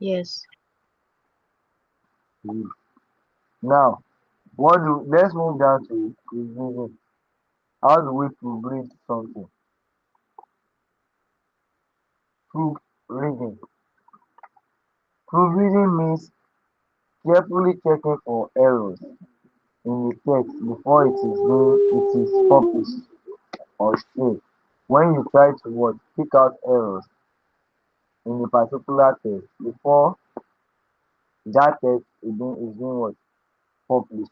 Yes. Good. Now, let's move down to proofreading. How do we proofread something? Proofreading. Proofreading means carefully checking for errors in the text before it is published or shared. When you try to pick out errors in a particular text before that text is being published.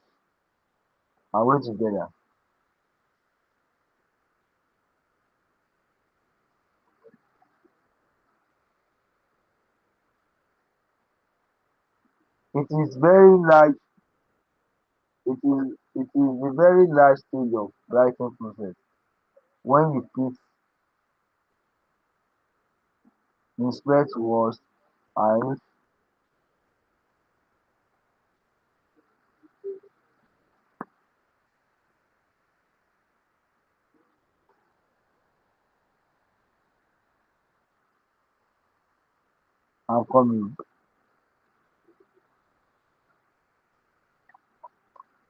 Are we together? It is very large it is a very large stage of writing process when you fix, inspect words and coming.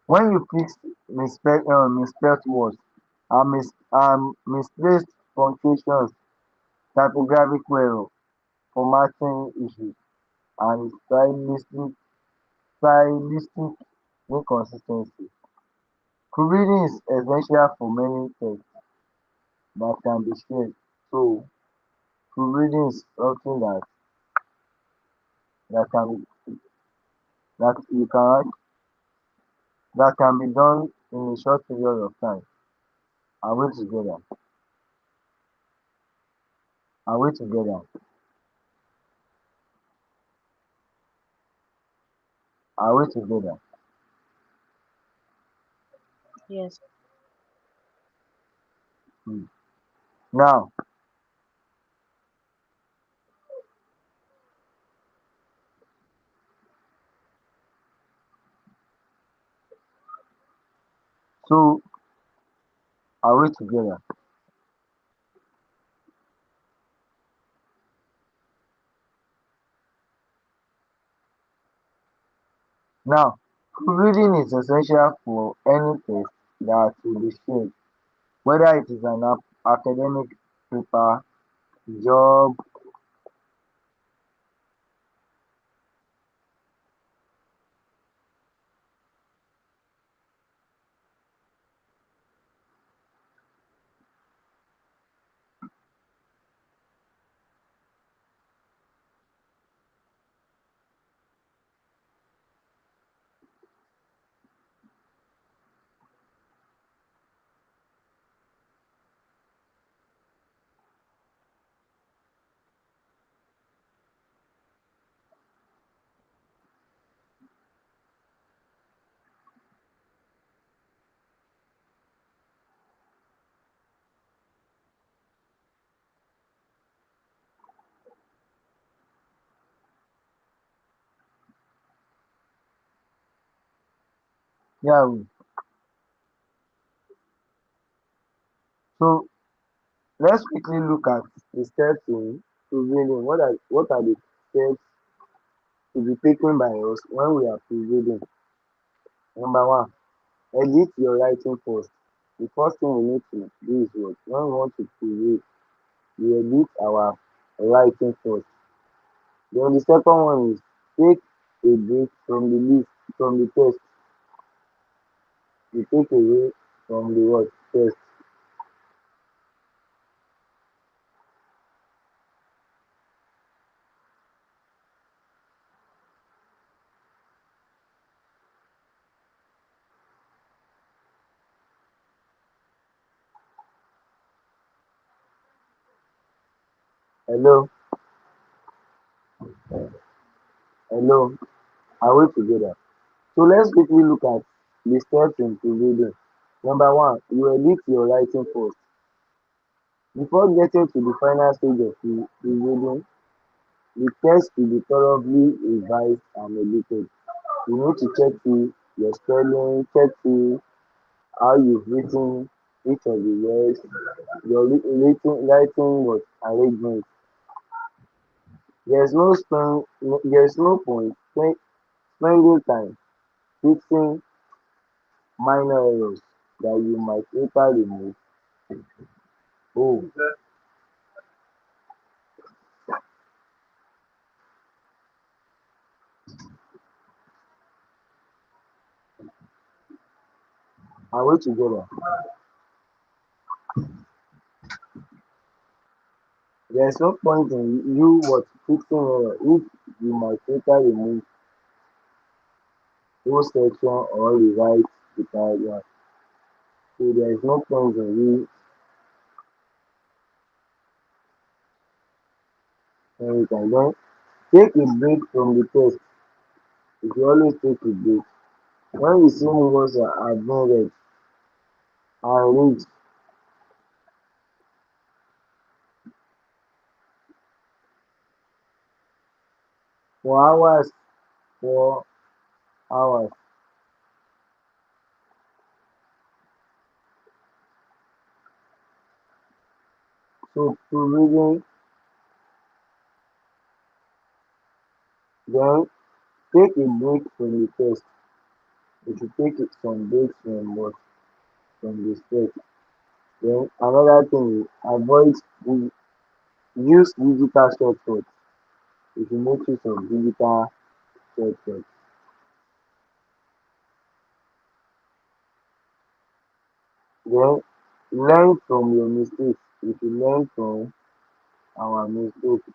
When you fix misspelled words and misplaced punctuations, typographic error, formatting issues and stylistic inconsistency. Proofreading is essential for many texts that can be shared. So proofreading is something that can that you can that can be done in a short period of time. Are we together? Are we together? Are we together? Yes. Hmm. Now, so are we together? Now, proofreading is essential for any text that will be shared, whether it is an academic paper, job. Yeah. So let's quickly look at the steps in proofreading. What are the steps to be taken by us when we are proofreading? Number one, edit your writing first. The first thing we need to do is what? When we want to proofread, we edit our writing first. Then the second one is take a break from the list, from the text. You take away from the what? Text. Hello, hello, are we together? So let's quickly look at the steps in proofreading. Number one, you edit your writing first. Before getting to the final stage of proofreading, the text will be thoroughly revised and edited. You need to check your spelling, check how you've written each of the words, your writing was arrangement. There's no point spending time fixing minor errors that you might later remove. Oh, are we together? There's no point in you what fixing error if you might later remove whole section or rewrite the paragraph. So there is no point in you every time. Then take a break from the text. You should always take a break. When the same words are being read and read for for hours, so proofreading, then take a break from the text. You should take some breaks from the text. Then another thing is use digital shortcuts. You should make use of digital shortcuts. Then learn from your mistakes. You should learn from our mistakes.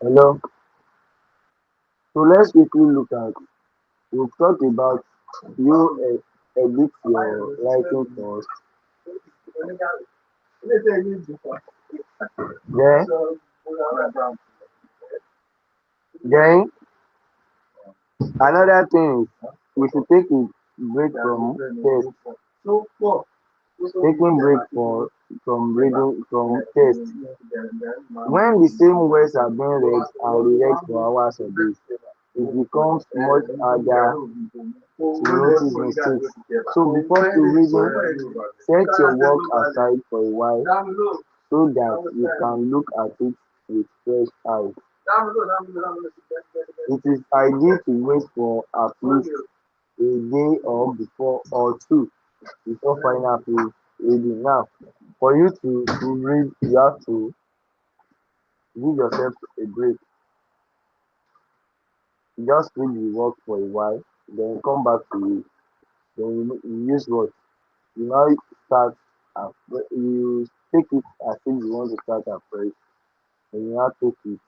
Hello. So let's quickly look at we've talked about you edit your writing first. Then then another thing is we should take a break from test. Taking break from reading from test. When the same words are being read and reread for hours or days, it becomes much harder to notice mistakes. So before reading, set your work aside for a while so that you can look at it with fresh eyes. It is ideal to wait for at least a day or two before final reading. Now, for you to read, you have to give yourself a break. Just read the work for a while, then come back to it. Then you use what? You now start, you take it as if you want to start afresh. And you now take it,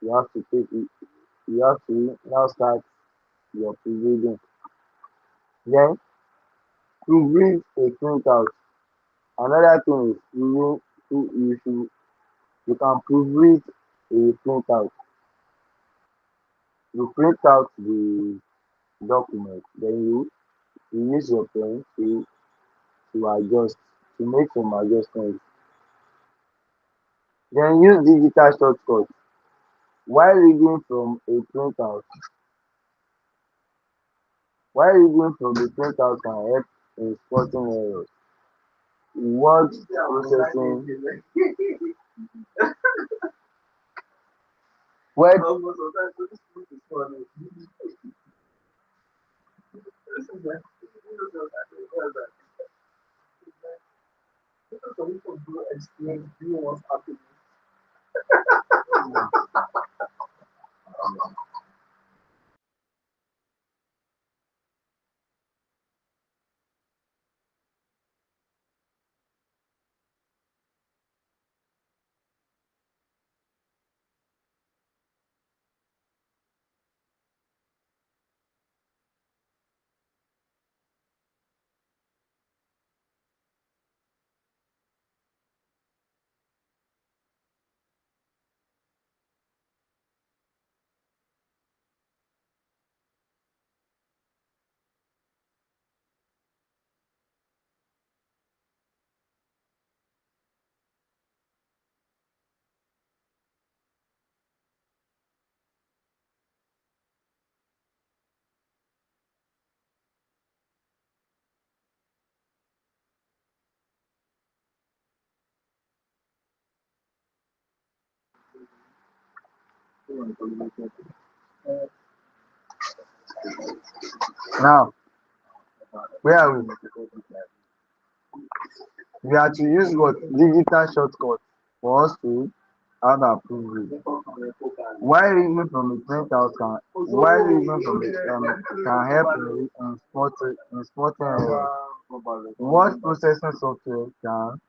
you have to take it, you have to now start your pre-reading. Then proofread a printout. Another thing is you can proofread a printout. You print out the document, then you use your pen to adjust, to make some adjustments. Then use digital shortcuts. While reading from a printout, while reading from the printout can help in spotting errors. Word processing, word Now, where are we? We are to use what digital shortcut for us to have our privilege. Why reason from a printout can why reason from it can help in spotting errors. What processing software can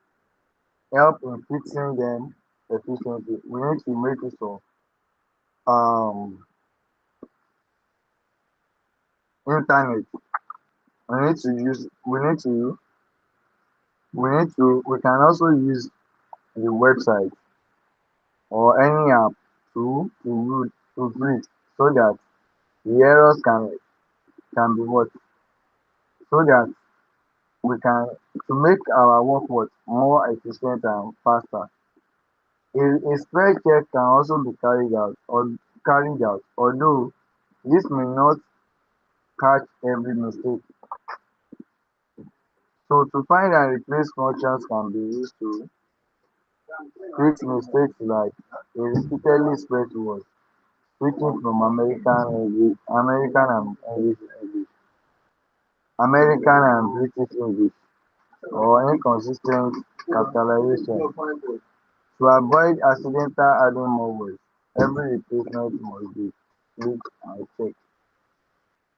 help in fixing them efficiently. We need to make use of um internet. We can also use the website or any app to read so that the errors can be what so that we can to make our work what more efficient and faster. A spell check can also be carried out although this may not catch every mistake. So to find and replace functions can be used to fix mistakes like a repeatedly spelled word, switching from American and British English, or inconsistent capitalization. To avoid accidental adding more words, every replacement must be clicked and checked.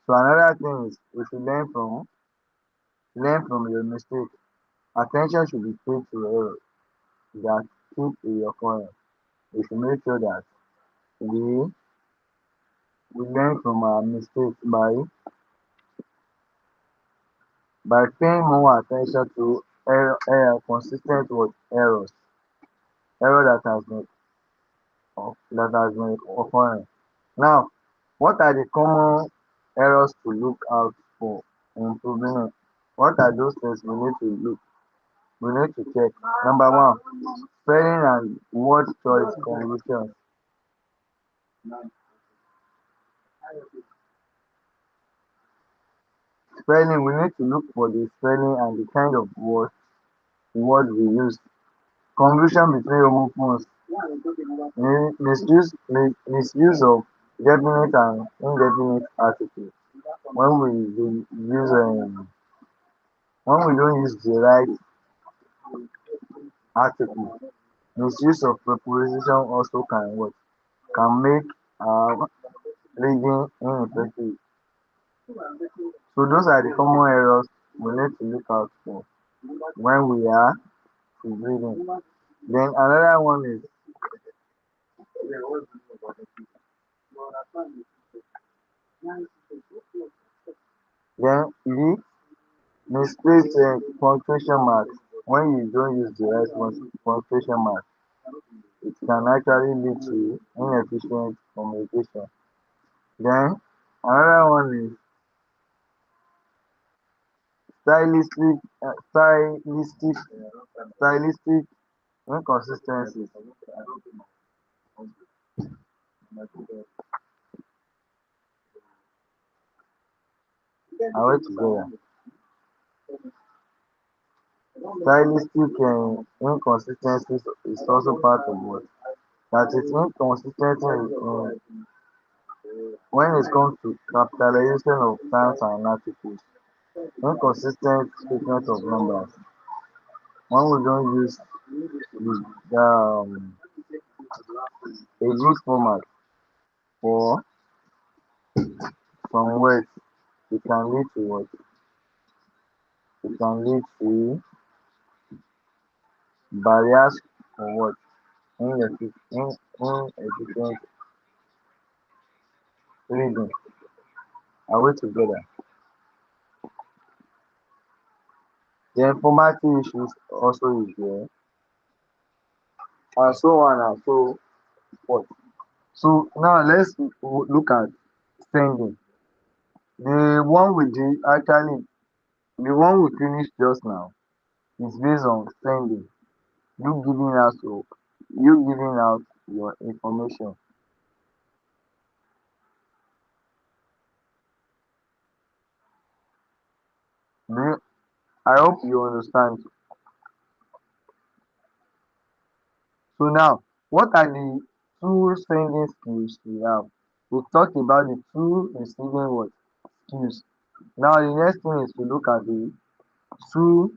So another thing is we should learn from your mistake. Attention should be paid to errors that keep reoccurring. We should make sure that we we learn from our mistakes by paying more attention to consistent with error that has been occurring. Now, what are the common errors to look out for in improving it? What are those things we need to check? Number one, spelling and word choice confusion. Spelling, we need to look for the spelling and the kind of word we use. Confusion between homophones, misuse of definite and indefinite articles. When we do use when we don't use the right article, misuse of preposition also can make reading ineffective. So those are the common errors we need to look out for when we are reading. Then another one is then the misplaced punctuation marks. When you don't use the right punctuation mark, it can actually lead to inefficient communication. Then another one is stylistic uh, stylistic stylistic inconsistencies. I went together. Stylistic inconsistencies is also part of what that is inconsistency when it comes to capitalization of terms and articles, inconsistent statement of numbers. When we don't use a good format for some words, it can lead to what? It can lead to barriers for what? Inefficient reading. Are we together? Then formatting issues also is there, and so on and so forth. So now let's look at sending. The one we finished just now is based on sending. You giving out your you giving out your information. Do you, I hope you understand. So now, what are the two sending skills we have. We've talked about the two receiving what skills. Now the next thing is to look at the two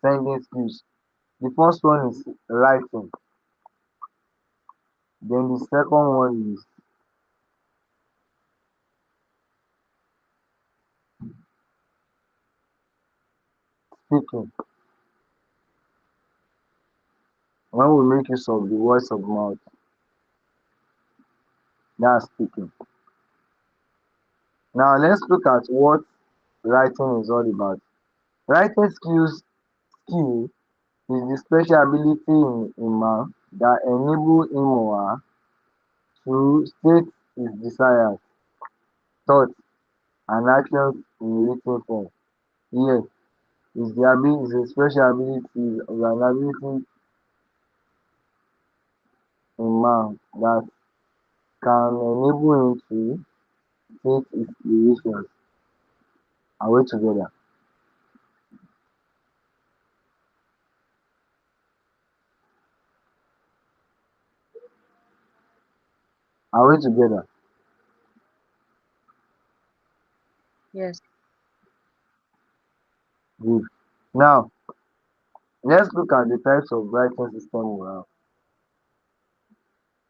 sending skills. The first one is writing. Then the second one is speaking. When we make use of the voice of mouth, that's speaking. Now let's look at what writing is all about. Writing skill is the special ability in man that enable him or her to state his desires, thoughts and actions in written form. Here is a special ability or an ability in man that can enable him to state his decisions. Are we together? Are we together? Yes. Good. Now let's look at the types of writing system we have.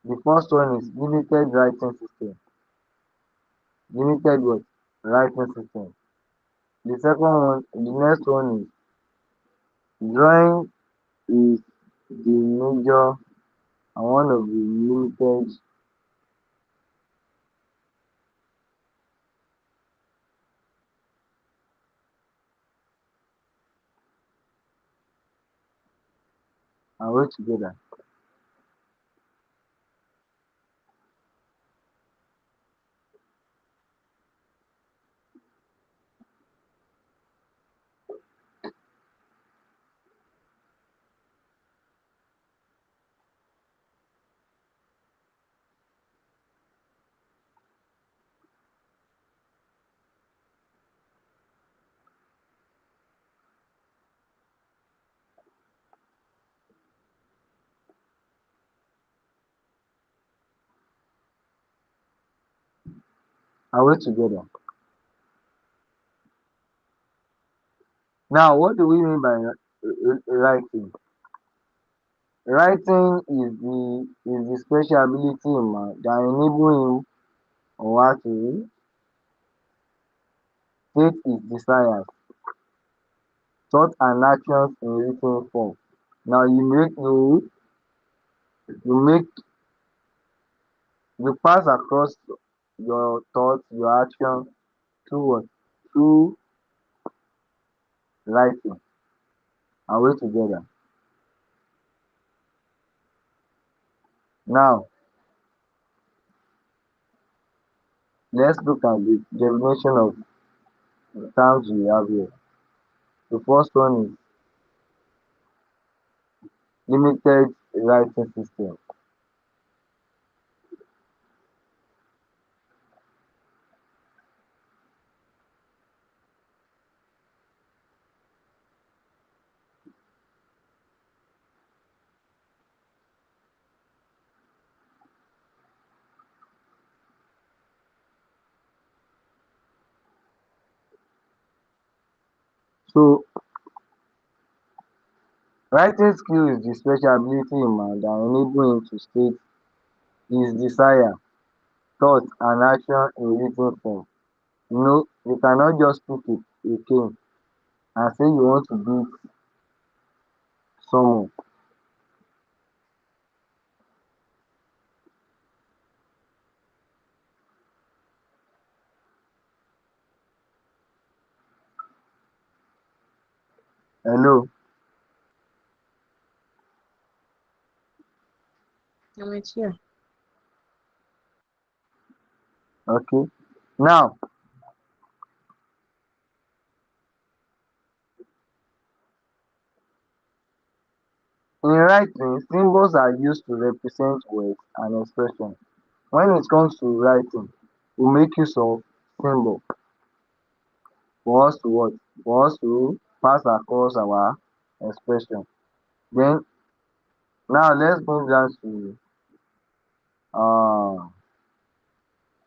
The first one is limited writing system. Limited what? Writing system. The second one, the next one is drawing is the major and one of the limited. And work together. And work together. Now, what do we mean by writing? Writing is the special ability in man that enable him or her to state his desires, thoughts and actions in written form. Now you pass across your thoughts, your actions through what? Through writing. And work together. Now let's look at the definition of the terms we have here. The first one is limited writing system. So writing skill is the special ability in man that enable him to state his desire, thought and action in written form. You cannot just pick a cane and say you want to beat someone. Hello, I'm with you. okay. Now in writing, symbols are used to represent words and expression. When it comes to writing, we make use of symbol for us to what? For us to pass across our expression. Then now let's move down to uh,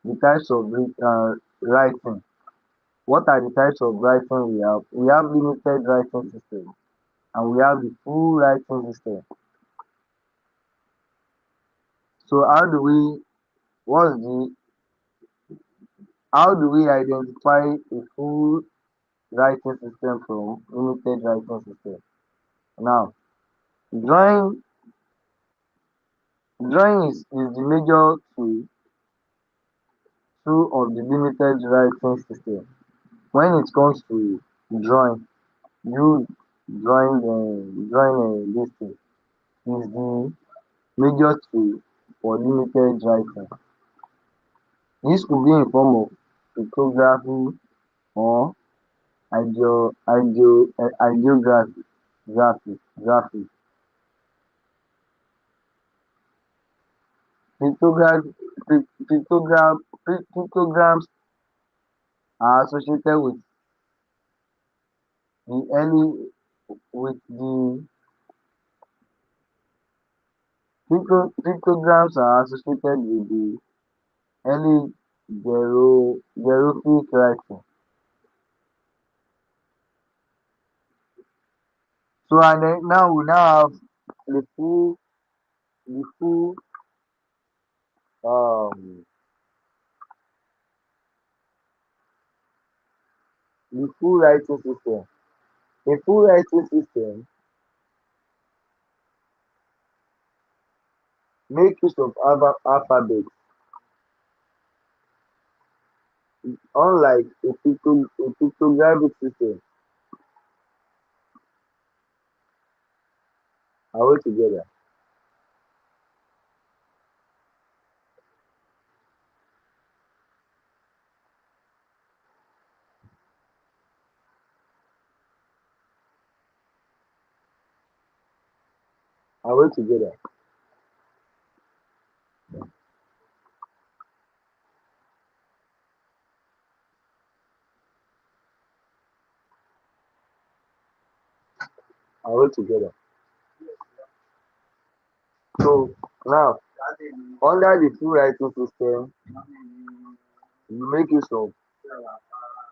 the types of writing. What are the types of writing we have? We have limited writing system and we have the full writing system. So what's the how do we identify a full writing system from limited writing system? Now, drawing drawing is the major tool of the limited writing system. When it comes to drawing, you drawing this thing is the major tool for limited writing. This could be in form of pictography or ideography. Graphic. Pictogram, pictograms are associated the early with the pictograms are associated with the early hieroglyphic writing. So and then now we now have the full the full um the full writing system. A full writing system make use of alphabet, unlike a pictographic system. Are we together? Are we together? Are we together? So now under the full writing system, you make use of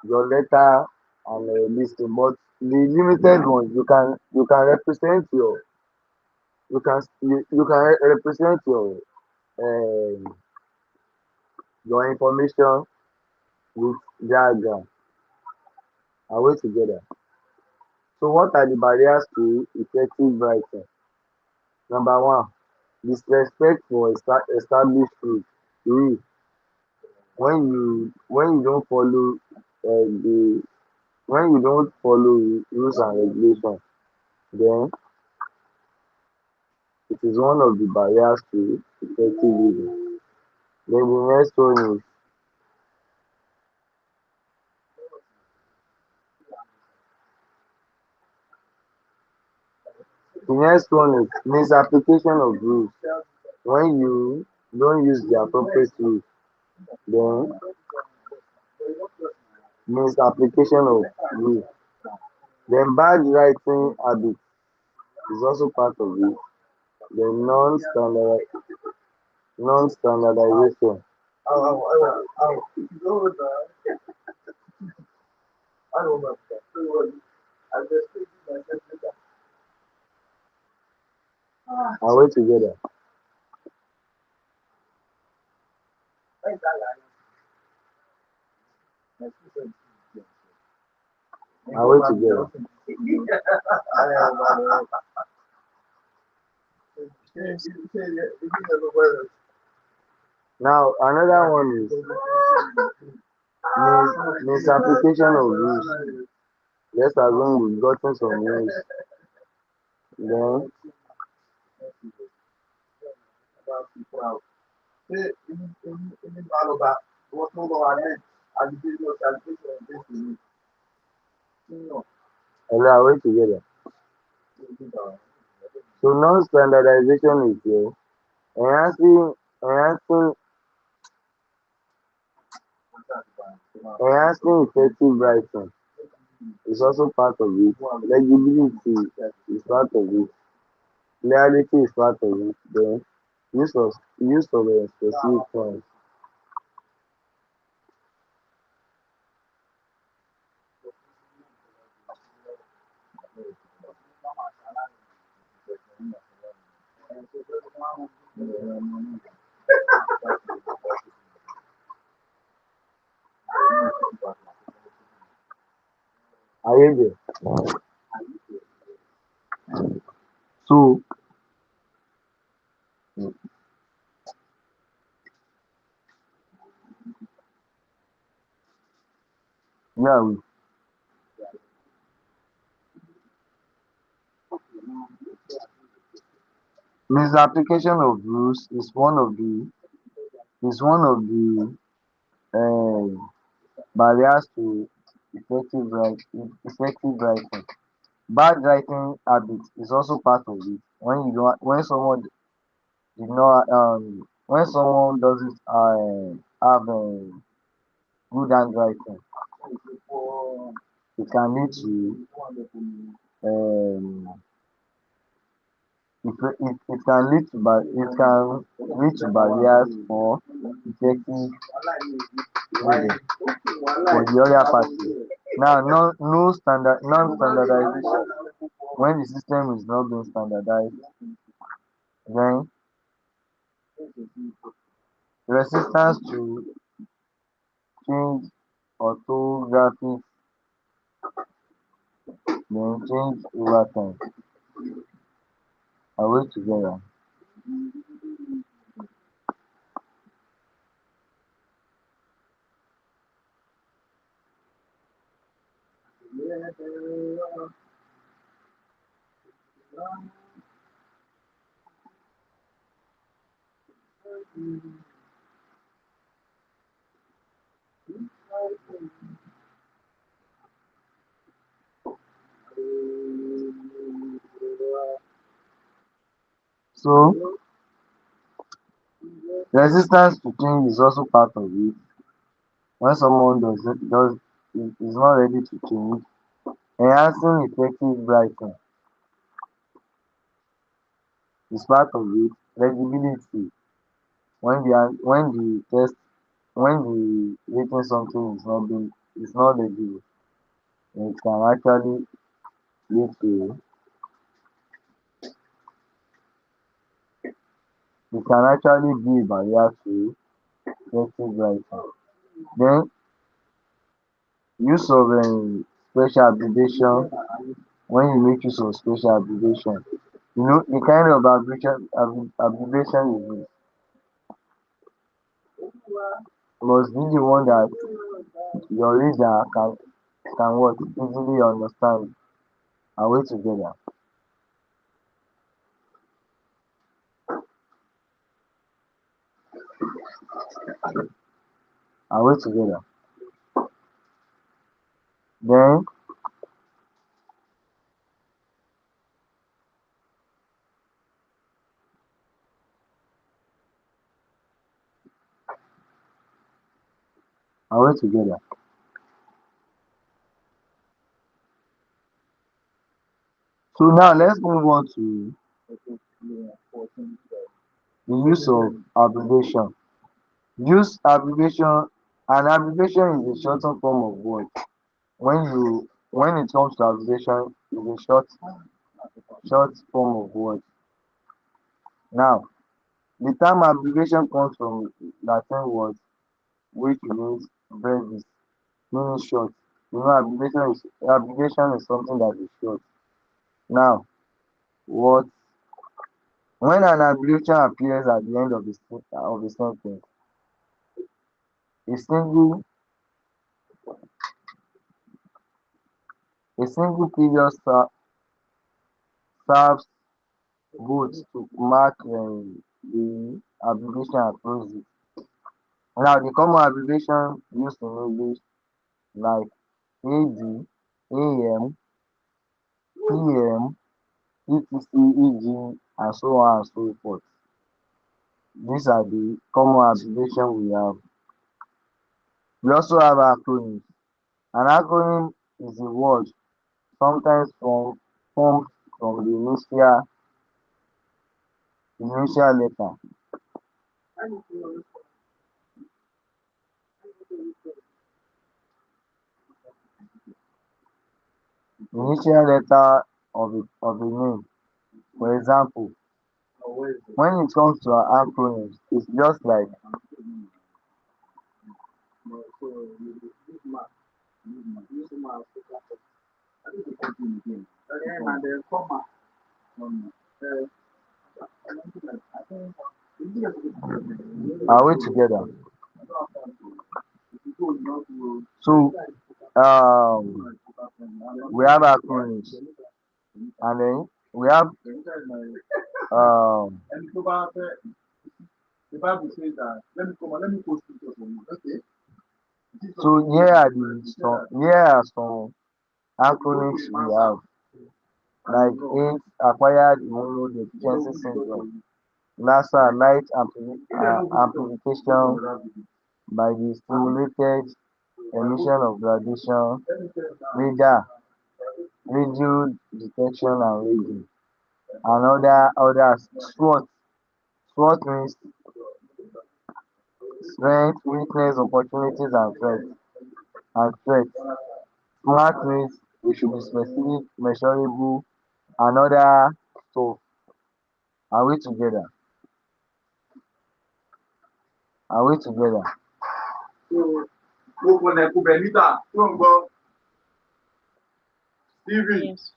your letter and this thing, but the limited ones you can represent represent um, your information with diagram. Are we together? So what are the barriers to effective writing? Number one, disrespect for established rule. When you don't follow the when you don't follow rules and regulations, then it is one of the barriers to effective reading. Then the next one is misapplication of rules. When you don't use the appropriate rules, then misapplication of rules. Then bad writing habit is also part of it. Then non-standardization. Are we together? Are we together? Yes. Now another one is misapplication of rules. Let's assume we've gotten some rules. Then hello, are we together? So non-standardization is here. Enhancing enhancing effective writing is also part of it. Legibility is part of it. Clarity is part of it. Then use of specific terms. Are you there? So yeah, misapplication of rules is one of the barriers to effective writing. Bad writing habit is also part of it. When someone doesn't have good handwriting, it can lead to um, it can lead to barriers for effective reading for the other party. Now, no non-standardization. When the system is not being standardized, then resistance to change orthographic then change over time. Are we together? So resistance to change is also part of it. When someone is not ready to change, enhancing effective writing is part of it. Legibility, when the written something is not legible, it can actually lead to it can actually be a barrier to effective writing. Then use of special abbreviation. When you make use of special abbreviation, the kind of abbreviation you use must be the one that your reader can what easily understand. Are we together? Are we together? Then are we together? So now let's move on to the use of abbreviation. Use abbreviation. An abbreviation is a shortened form of word. When it comes to abbreviation, it's a short form of word. Now, the term abbreviation comes from Latin word which means brevis, meaning short. Abbreviation is something that is short. Now, what when an abbreviation appears at the end of the sentence, a single a single period serves both to mark the abbreviation across it. Now, the common abbreviation used in English like AD, AM, PM, etc., EG, and so on and so forth. These are the common abbreviation we have. We also have acronyms. An acronym is a word sometimes formed from the initial letter. Initial letter of a name. For example, when it comes to our acronyms, it's just like are we together? So we have acronyms and then we have um so here are some acronyms we have like AIDS acquired immunodeficiency syndrome, NASA light amplification by the stimulated emission of radiation, radar, radio detection and reading, and others. SWOT means strength, weakness, opportunities and threats. SMART means we should be specific, measurable, and other stuff. Are we together? Are we together? Yes.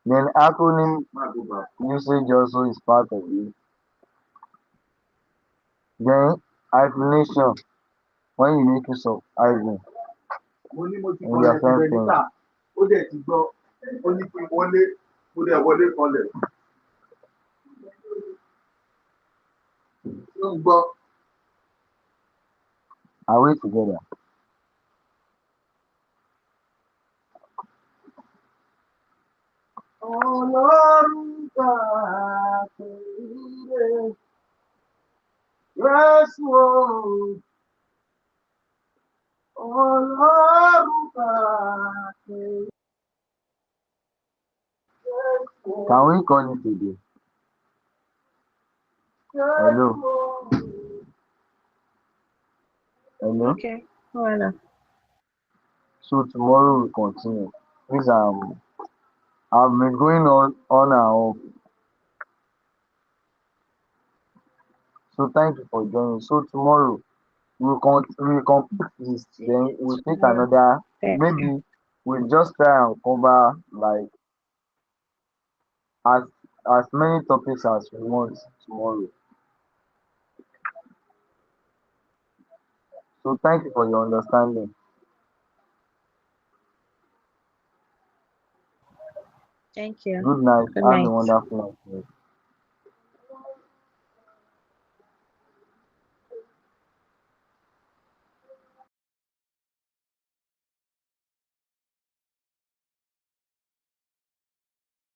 Then acronym usage also is part of it. Then hyphenation, when you make use of hyphen in your sentence. Are we together? Can we call it today? Hello? Hello? Okay. Well, So tomorrow we continue. Please, I've been going on and off. So thank you for joining. So tomorrow we'll complete this. see Then you we'll take tomorrow. another. Thank you. Maybe we'll just try and cover like as as many topics as we want tomorrow. So thank you for your understanding. Thank you. Good night. Good Have a night. wonderful night.